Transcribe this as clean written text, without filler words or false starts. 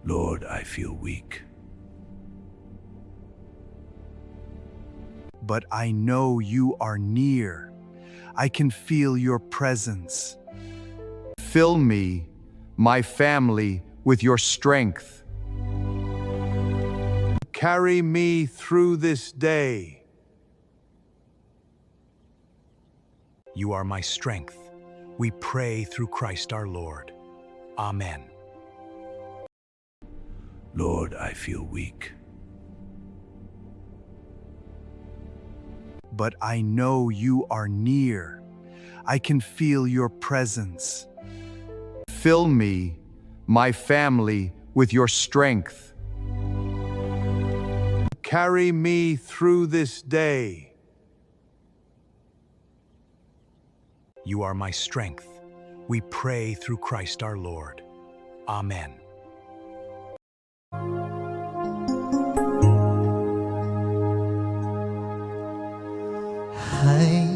Lord, I feel weak. But I know you are near. I can feel your presence. Fill me, my family, with your strength. Carry me through this day. You are my strength. We pray through Christ our Lord. Amen. Lord, I feel weak. But I know you are near. I can feel your presence. Fill me, my family, with your strength. Carry me through this day. You are my strength. We pray through Christ our Lord. Amen. Hãy